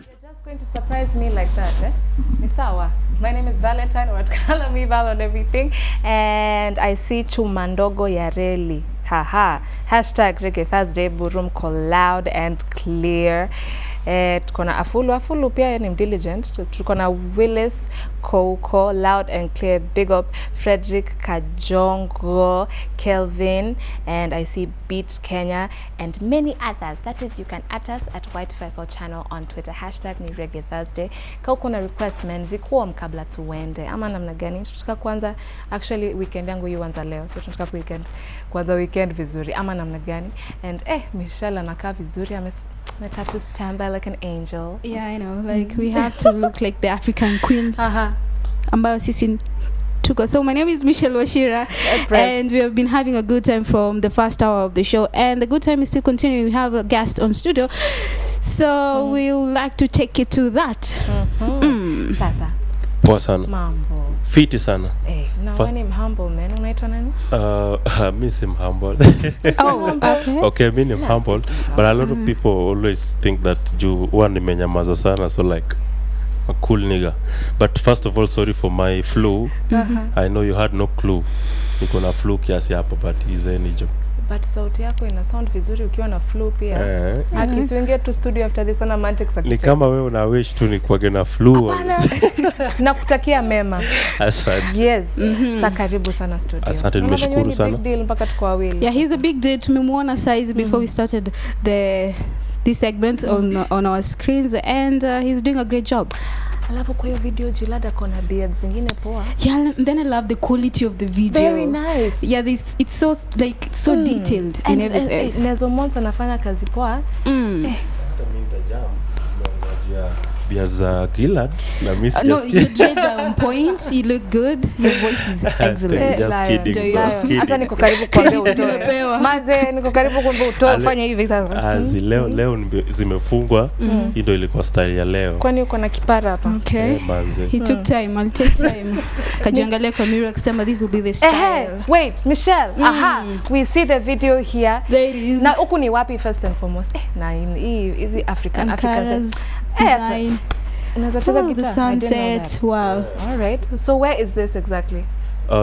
just going to surprise me like that, eh? Ni sawa. My name is Valentine, or call me Val on everything. And I see Chumandogo Yareli. Haha. Hashtag Reggae Thursday, Burum call loud and clear. Tuko na Afulu pia ni diligent. Tuko na Willis Kouko, loud and clear. Big up Frederick Kajongo, Kelvin, and I see Beats Kenya and many others. That is, you can at us at Y254 channel on Twitter. Hashtag ni Reggae Thursday. Kama kuna request men zikuwa mkabla tuende ama namna gani? Tunataka kwanza, actually weekend yangu yuanza leo, so tunataka kwanza weekend vizuri ama namna gani? And Michelle anakaa vizuri, got to stand by like an angel. Yeah, I know. Like we have to look like the African queen. Ambayo sisi tuko. So my name is Michelle Washira, and we have been having a good time from the first hour of the show, and the good time is still continuing. We have a guest on studio, so we would like to take you to that. Sasa. Poa sana. Mambo. Fiti sana. No, when I'm humble, man. Unaitwa nani? Me seem humble. Oh, okay. Okay, me I'm humble, but a lot of people always think that you one nimenyamaza sana, so like a cool nigga. But first of all, sorry for my flu. I know you had no clue. Niko na flu kiasi hapa, but is any job. But sauti yako ina sound vizuri ukiwa na flu pia. Akisuingia to studio after this on a mantic secretary. Ni kama wewe una wish tu ni kuage na flu. Nakutakia mema. Asante. Yes. Sa karibu sana studio. Asante, nimeshukuru sana. Big deal mpaka tuko wawili. Yeah, he's a big deal. Tumemuona size before we started this segment on our screens, and he's doing a great job. Alafu kwa hiyo video Jilada kona beards zingine poa. Yeah, and then I love the quality of the video. Very nice. Yeah, it's so like so detailed and everything. Nezo Monts anafanya kazi poa. Hata mimi nitajam naongea beards Gillard na miss just. No, your dreads are on point. You look good. Your voice is excellent. Just kidding. Hata niko karibu kuambia utoe. Maze niko karibu kuambia utoe fanya hivi sasa. Leo zimefungwa. Hii ndio ilikuwa style ya leo. Kwani uko na kipara hapa? Okay. He took time. I'll take time. Kajiangalia kwa mirror akisema this will be the style. Wait, Michelle. We see the video here. There it is. Na huku ni wapi first and foremost? Na hizi African design. The sunset. Wow. All right. So where is this exactly?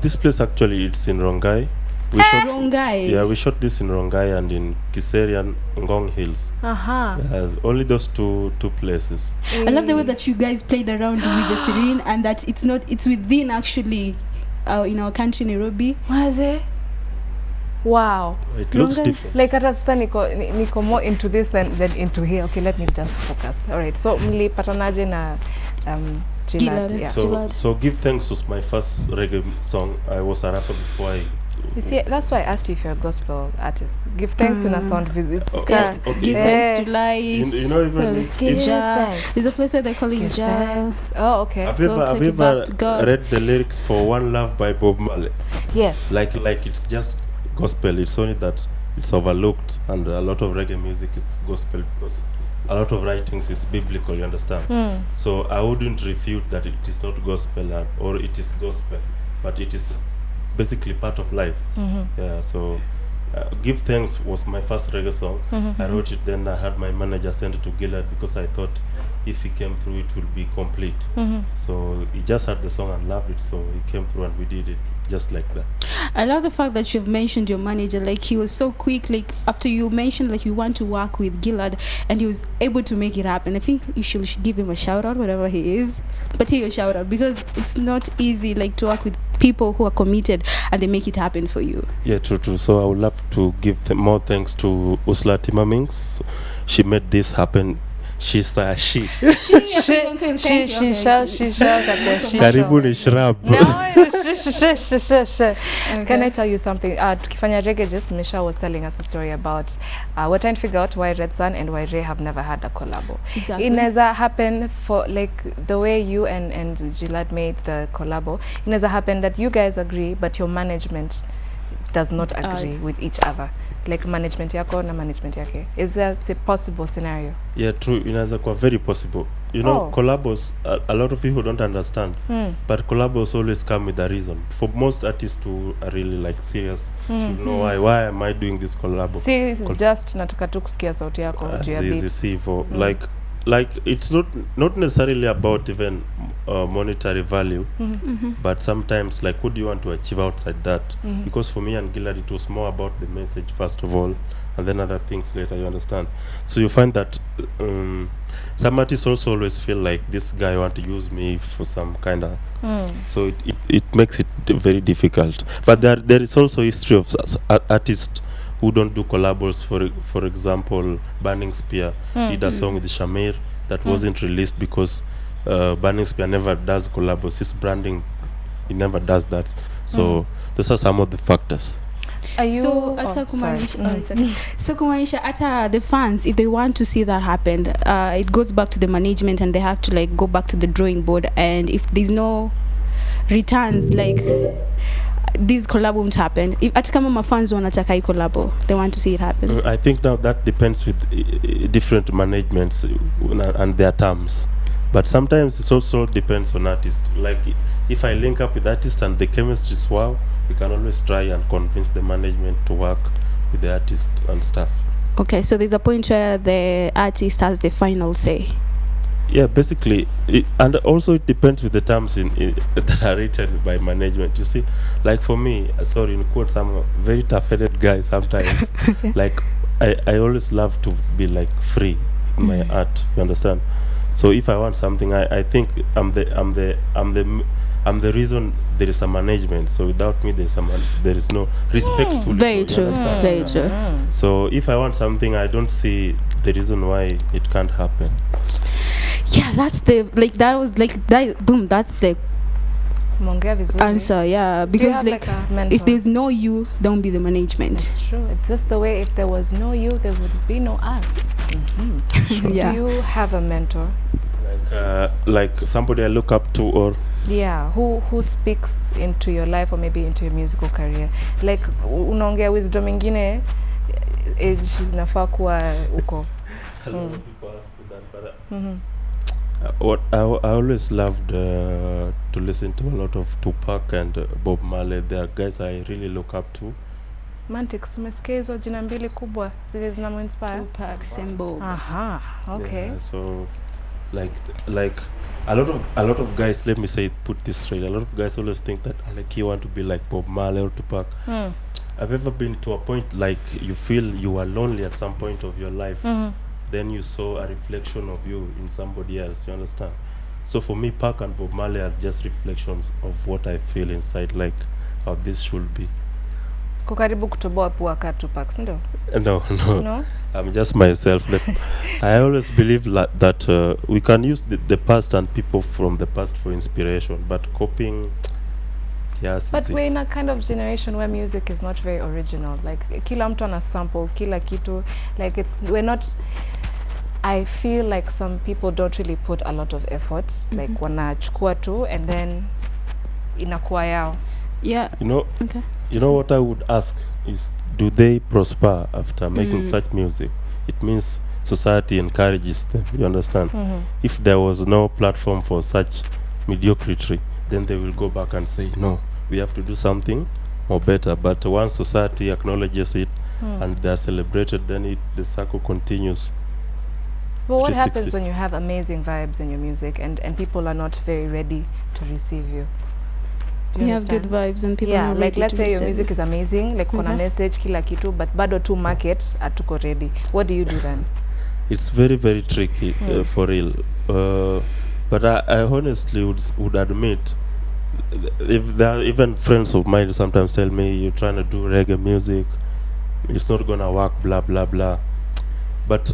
This place actually it's in Rongai. Rongai. Yeah, we shot this in Rongai and in Kiseri and Ngong Hills. Yes, only those two places. I love the way that you guys played around with the serene, and that it's within actually in our country, Nairobi. Maze. Wow. It looks different. Like hata sasa niko more into this than into here. Okay, let me just focus. All right. So mlipatanaje na Gillard? Yeah. So give thanks was my first reggae song. I was a rapper before You see, that's why I asked you if you're a gospel artist. Give thanks in a sound visit. Okay. Give thanks to life. You know, even give thanks. There's a place where they call it jazz. Oh, okay. Have you ever read the lyrics for One Love by Bob Marley? Yes. Like it's just gospel. It's only that it's overlooked, and a lot of reggae music is gospel because a lot of writings is biblical, you understand? So I wouldn't refute that it is not gospel or it is gospel, but it is basically part of life. Yeah, so Give Thanks was my first reggae song. I wrote it, then I had my manager send it to Gillard because I thought if he came through it would be complete. So he just had the song and loved it, so he came through and we did it just like that. I love the fact that you've mentioned your manager. Like, he was so quick. Like, after you mentioned like you want to work with Gillard, and he was able to make it happen. I think you should give him a shout out, whatever he is, but here a shout out, because it's not easy like to work with people who are committed and they make it happen for you. Yeah, true. So I would love to give them more thanks to Usla Timamings. She made this happen. She's a she. Karibu ni shrub. Can I tell you something? Tukifanya reggae, just Misha was telling us a story about we're trying to figure out why Red Sun and why Ray have never had a collabo. Exactly. It never happened for like the way you and Gillard made the collabo. It never happened that you guys agree, but your management does not agree with each other. Like management yako na management yake. Is there a possible scenario? Yeah, true. Inaweza kuwa very possible. You know, collabos, a lot of people don't understand. But collabos always come with a reason. For most artists who are really like serious, should know why am I doing this collabo? See, just nataka tu kusikia sauti yako juu ya beat. Like like it's not necessarily about even monetary value, but sometimes like what do you want to achieve outside that? Because for me and Gillard, it was more about the message first of all, and then other things later, you understand? So you find that some artists also always feel like this guy want to use me for some kind of so it makes it very difficult. But there is also history of artists who don't do collabs. For example, Burning Spear did a song with Shamir that wasn't released because Burning Spear never does collabs. His branding, he never does that. So those are some of the factors. Are you? So, so kumaanisha hata the fans, if they want to see that happen, it goes back to the management, and they have to like go back to the drawing board. And if there's no returns, like these collab won't happen. If hata kama mafans wanataka hii collab, they want to see it happen. I think now that depends with different managements and their terms. But sometimes it also depends on artists. Like if I link up with artists and the chemistry is wow, we can always try and convince the management to work with the artist and stuff. Okay, so there's a point where the artist has the final say. Yeah, basically, and also it depends with the terms that are written by management. You see, like for me, sorry, in quotes, I'm a very tough-headed guy sometimes. Like I always love to be like free in my art. You understand? So if I want something, I think I'm the reason there is a management. So without me, there is no respectful. Very true. Very true. So if I want something, I don't see the reason why it can't happen. Yeah, that's the that was like that. Boom, that's the answer. Yeah, because like if there's no you, don't be the management. It's true. It's just the way. If there was no you, there would be no us. Sure. Yeah. Do you have a mentor? Like somebody I look up to, or who speaks into your life or maybe into your musical career? Like unaongea wisdom ingine age nafaa kuwa uko. A lot of people ask me that, but what I always loved to listen to a lot of Tupac and Bob Marley. They are guys I really look up to. Mantix, umesikia hizo jina mbili kubwa zile zinamuinspire? Tupac, Sembo. Aha, okay. Yeah, so like a lot of guys, let me say, put this straight, a lot of guys always think that Alekey want to be like Bob Marley or Tupac. I've ever been to a point like you feel you are lonely at some point of your life, then you saw a reflection of you in somebody else, you understand? So for me, Pac and Bob Marley are just reflections of what I feel inside, like how this should be. Kukaribu kutoboa pua ka Tupac, ndio? No. I'm just myself. I always believe that we can use the past and people from the past for inspiration, but copying, yes. But we're in a kind of generation where music is not very original. Like kila mtu ana sample, kila kitu. Like we're not. I feel like some people don't really put a lot of effort. Like wanachukua tu and then inakuwa yao. Yeah. You know what I would ask is, do they prosper after making such music? It means society encourages them, you understand? If there was no platform for such mediocrity, then they will go back and say, no, we have to do something more better. But once society acknowledges it and they are celebrated, then the circle continues. But what happens when you have amazing vibes in your music and people are not very ready to receive you? You have good vibes and people are like ready let's to say your receive music is amazing, like kuna message kila kitu, but bado tu market atuko ready. What do you do then? It's very, very tricky for real. But I honestly would admit, if there are even friends of mine sometimes tell me, you're trying to do reggae music, it's not gonna work, blah blah blah. But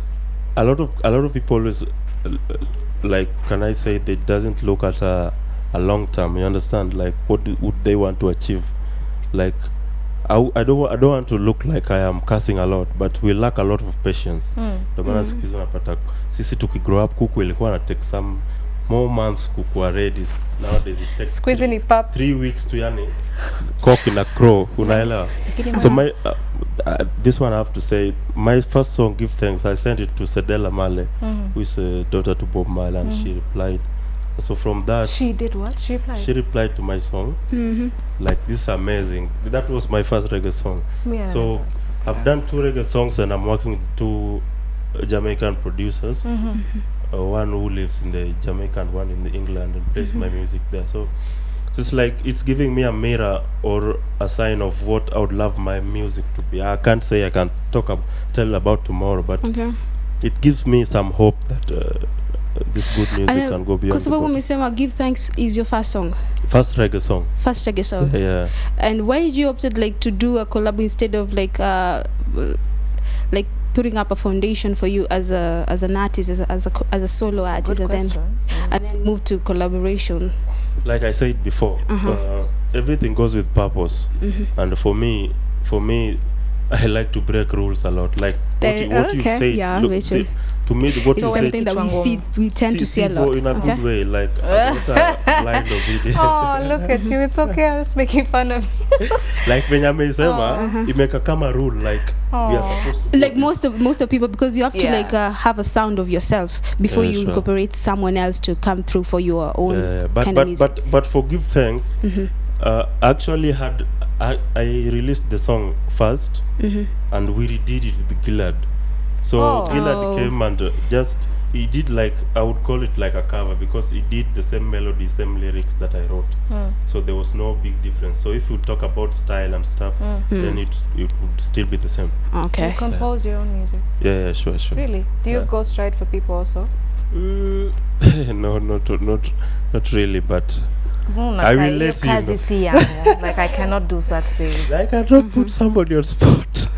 a lot of people always like, can I say, they doesn't look at a long term, you understand? Like what would they want to achieve? Like I don't want to look like I am cursing a lot, but we lack a lot of patience. Ndio maana siku hizo napata sisi tukigrow up, kuku ilikuwa na take some more months kukuwa ready. Nowadays it takes 3 weeks to yani cock in a crow, unaelewa? So my this one I have to say, my first song, Give Thanks, I sent it to Sedela Male, who is a daughter to Bob Marley, and she replied. So from that, she did what? She replied? She replied to my song. Like, this is amazing. That was my first reggae song. Yeah, so I've done 2 reggae songs and I'm working with 2 Jamaican producers. one who lives in the Jamaica and one in the England and plays my music there. So it's like it's giving me a mirror or a sign of what I would love my music to be. I can't say I can tell about tomorrow, but it gives me some hope that this good music can go beyond. Kwa sababu umesema Give Thanks is your first song. First reggae song. First reggae song. Yeah. And why did you opted like to do a collab instead of like putting up a foundation for you as an artist, as a solo artist, and then move to collaboration? Like I said before, everything goes with purpose, and for me, I like to break rules a lot. Like what you say, look, see, to me, what you say. Something that we tend to see a lot. In a good way, like I'm not a blind obedient. Oh, look at you! It's okay. I was making fun of you. Like when you amesema, you make a kama rule like we are supposed to. Like most of people, because you have to like have a sound of yourself before you incorporate someone else to come through for your own kind of music. But for Give Thanks, actually I released the song first, and we redid it with Gillard. So Gillard came and he did like, I would call it like a cover, because he did the same melody, same lyrics that I wrote. So there was no big difference. So if you talk about style and stuff, then it would still be the same. Okay. You compose your own music? Yeah, sure. Really? Do you ghostwrite for people also? No, not really, but I will let you know. Like I cannot do such things. I cannot put somebody on spot.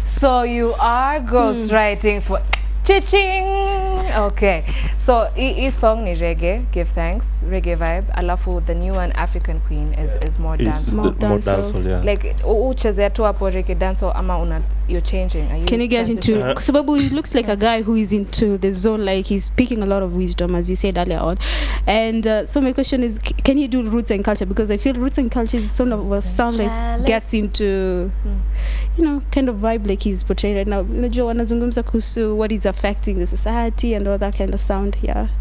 So you are ghostwriting for Chiching. Okay. So hii song ni reggae, Give Thanks, reggae vibe. Alafu the new one, African Queen, is more dance. More dancehall, yeah. Like uchezea tu hapo reggae dancehall ama you're changing. Are you Can you get into sababu he looks like a guy who is into the zone, like he's speaking a lot of wisdom, as you said earlier on. And so my question is, can you do roots and culture? Because I feel roots and culture is sort of a sound like gets into kind of vibe like he's portraying right now. Unajua wanazungumza kuhusu what is affecting the society and all that kind of sound.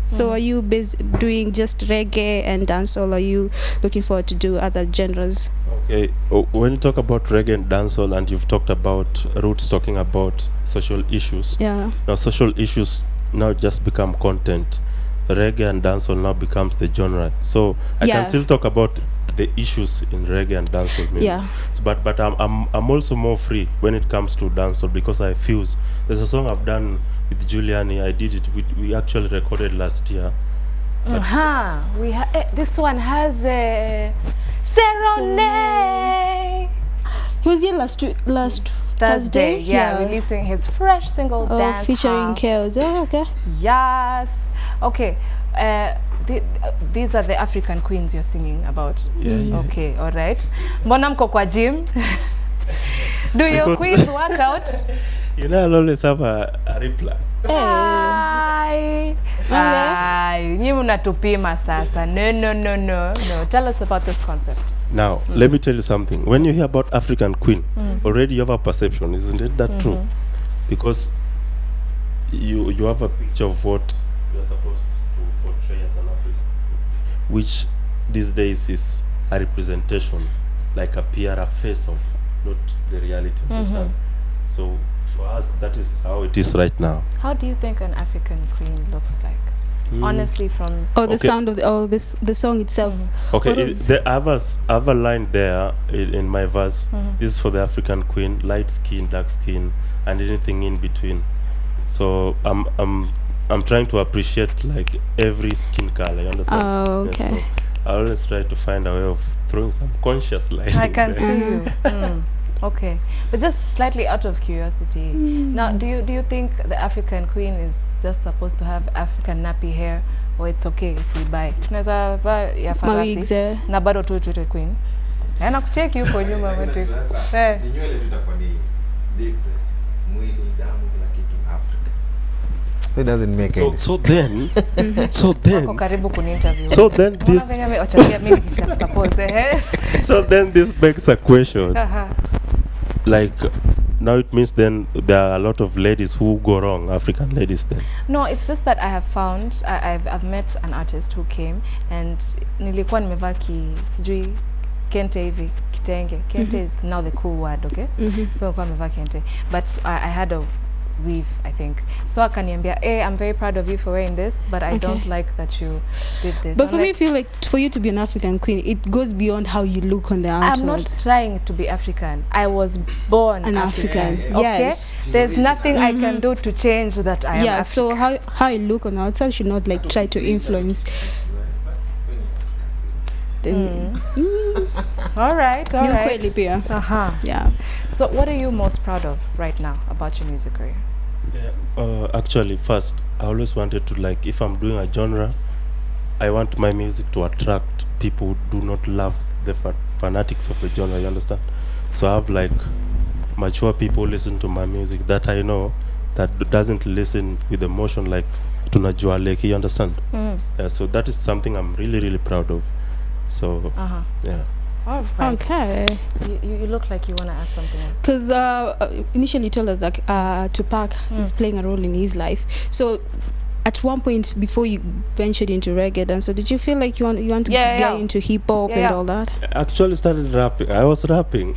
So are you doing just reggae and dancehall, or are you looking forward to do other genres? Okay, when you talk about reggae and dancehall, and you've talked about roots talking about social issues, now social issues now just become content. Reggae and dancehall now becomes the genre. So I can still talk about the issues in reggae and dancehall music. So, but I'm also more free when it comes to dancehall, because I fuse. There's a song I've done with Giuliani. I did it. We actually recorded last year. This one has Serone. He was here last Thursday. Releasing his fresh single, Dance featuring Chaos. Okay. Yes. Okay. These are the African queens you're singing about. Okay, all right. Mbona mko kwa gym? Do your queens work out? I'll always have a reply. Nyi mnatupima sasa. No. Tell us about this concept. Now, let me tell you something. When you hear about African Queen, already you have a perception, isn't it that true? Because you have a picture of what you're supposed to portray as an African, which these days is a representation, like a PR, a face of, not the reality. So for us, that is how it is right now. How do you think an African queen looks like? Honestly, from the sound of the song itself. Okay, I have a line there in my verse. This is for the African queen: light skin, dark skin, and anything in between. So I'm trying to appreciate like every skin color. You understand? Okay. So I always try to find a way of throwing some conscious light. I can see you. Okay, but just slightly out of curiosity, now do you think the African queen is just supposed to have African nappy hair, or it's okay if we buy? Tunaweza vaa ya farasi na bado tuite queen. Na kucheki huko nyuma mtu. Ni nywele tutakuwa ni different. Mwili, damu, kila kitu Africa. It doesn't make any sense. So then Wako karibu kuni interview. So then this So then this begs a question. Like, now it means then there are a lot of ladies who go wrong, African ladies then. No, it's just that I have found, I've met an artist who came and nilikuwa nimevaa sijui kente hivi, kitenge. Kente is now the cool word, okay? So nilikuwa nimevaa kente. But I had a weave, I think. So akaniambia, hey, I'm very proud of you for wearing this, but I don't like that you did this. But I'm for me, I feel like for you to be an African queen, it goes beyond how you look on the outside. I'm not trying to be African. I was born an African. Okay? Yes. There's nothing I can do to change that I am African. So how you look on the outside should not like try to influence. All right. Yeah. So what are you most proud of right now about your music career? Actually, first, I always wanted to, like, if I'm doing a genre, I want my music to attract people who do not love the fanatics of the genre, you understand? So I have, like, mature people listen to my music that I know that doesn't listen with emotion, like tunajua Alekey, you understand? So that is something I'm really, really proud of. So, yeah. All right. Okay. You look like you want to ask something else. Because initially you told us that Tupac is playing a role in his life. So at one point before you ventured into reggae dance, so did you feel like you want to get into hip hop and all that? I actually started rapping. I was rapping.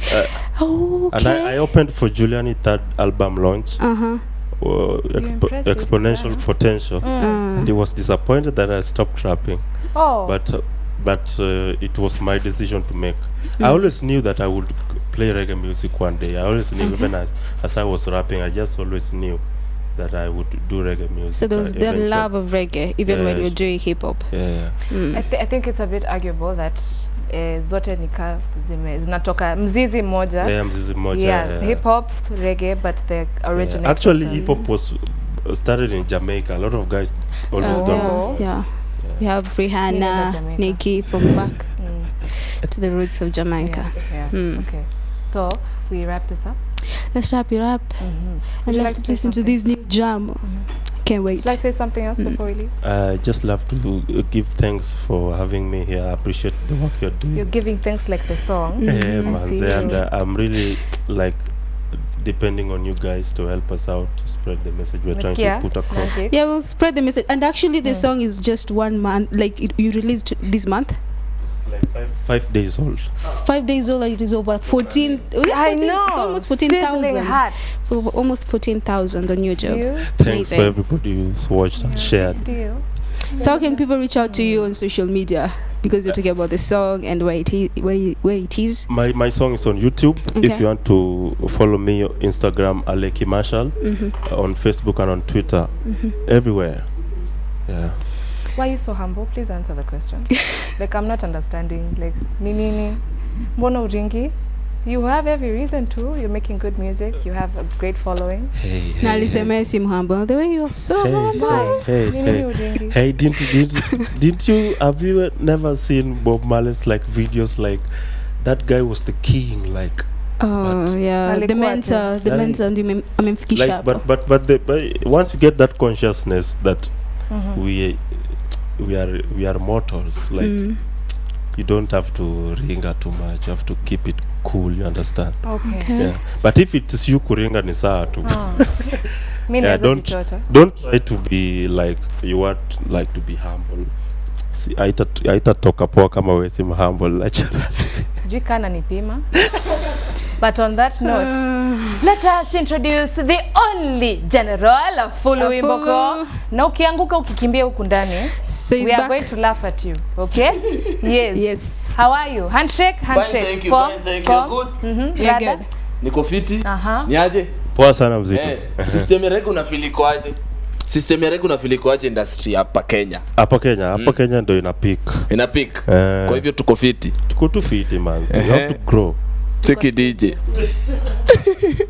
And I opened for Juliani third album launch. Exponential Potential. And he was disappointed that I stopped rapping. But it was my decision to make. I always knew that I would play reggae music one day. I always knew, even as I was rapping, I just always knew that I would do reggae music. So there was the love of reggae even when you were doing hip hop. I think it's a bit arguable that zote nika zinatoka mzizi moja. Mzizi moja. Hip hop, reggae, but the original. Actually, hip hop was started in Jamaica. A lot of guys always don't know. Yeah. We have Rihanna, Nicki from back to the roots of Jamaica. Okay. So we wrap this up. Let's wrap it up. And let's listen to this new jam. Can't wait. Would you like to say something else before we leave? I just love to give thanks for having me here. I appreciate the work you're doing. You're giving thanks like the song. And I'm really like depending on you guys to help us out to spread the message we're trying to put across. Yeah, we'll spread the message. And actually the song is just 1 month, like you released this month? It's like 5 days old. 5 days old, and it is over 14. I know. It's almost 14,000. Almost 14,000 on YouTube. Thanks for everybody who's watched and shared. So how can people reach out to you on social media? Because you're talking about the song and where it is. My song is on YouTube. If you want to follow me, Instagram, Alekey Marshall, on Facebook and on Twitter, everywhere. Yeah. Why are you so humble? Please answer the question. Like, I'm not understanding. Like, nini, mbona uringi? You have every reason to. You're making good music. You have a great following. Hey, humble. The way you're so humble. Hey, didn't you have you never seen Bob Marley's like videos like that guy was the king, like the mentor, but once you get that consciousness that we are mortals, like you don't have to ringa too much, you have to keep it cool, you understand? Okay. Yeah. But if it is you kuringa ni sawa tu. Don't try to be like you want, like to be humble. Si haitatoka poa kama wewe si humble naturally. Sijui kana nipima. But on that note, let us introduce the only general of Fulu Imboko. Na ukianguka ukikimbia huku ndani, we are going to laugh at you, okay? Yes. How are you? Handshake. Fine, thank you. Good. Yeah, good. Niko fiti. Niaje? Poa sana mzito. System ya regu unafili kwaje industry hapa Kenya? Hapa Kenya ndio ina peak. Kwa hivyo tuko fiti. Tuko tu fiti man. You have to grow. Cheki DJ.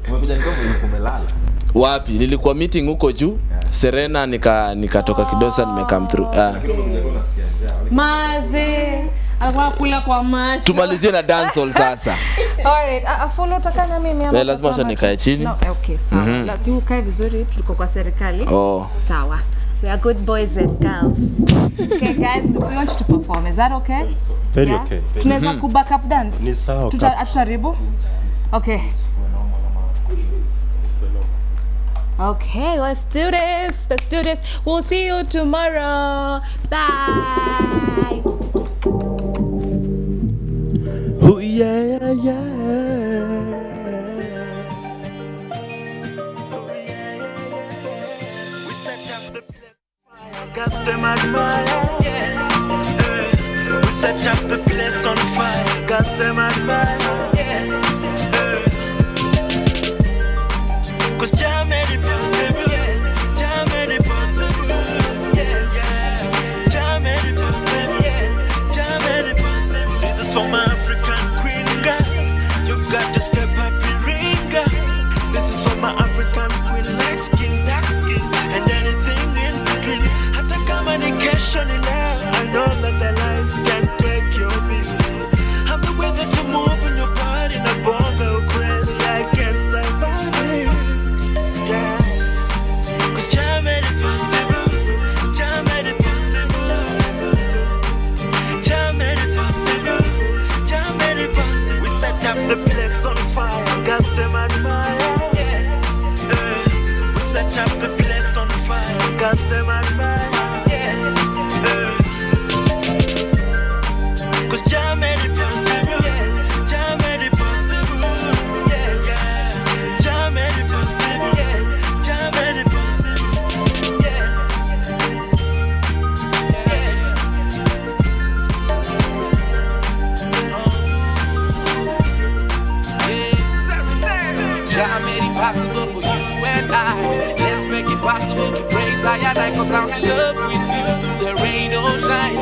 Umekuja nimelala. Wapi? Nilikuwa meeting huko juu. Serena nikatoka kidosa nimecome through. Maze alikuwa kula kwa macho. Tumalizie na dancehall sasa. Alright, follow takana mimi hapa. Lazima acha nikae chini. No, okay, sawa. Lakini ukae vizuri, tuko kwa serikali. Sawa. We are good boys and girls. Okay guys, we want you to perform. Is that okay? Very okay. Tunaweza ku back up dance. Ni sawa. Tutaribu. Okay. Okay, let's do this. We'll see you tomorrow. Bye. Oh yeah. them admire. We set up the place on fire, got them admire. Cause Jah made it possible, Jah made it possible. Jah made it possible, Jah made it possible. This is for my African queen girl. You've got to step up and ring girl. This is for my African queen, light skin, dark skin, and anything in between. Hata kama ni kesho ni leo, I know that the lights can take your beauty. I'm the way that you move in your body, na bongo crazy, I can't survive it. Yeah, cause Jah made it possible, Jah made it possible, Jah made it possible, Jah made it possible. We set up the place on fire, got them admire. We set up the place on fire, got them admire. Cause Jah made it possible, Jah made it possible. Jah made it possible, Jah made it possible. Jah made it possible for you and I. Let's make it possible to praise I and I, cause I'm in love with you through the rain or shine.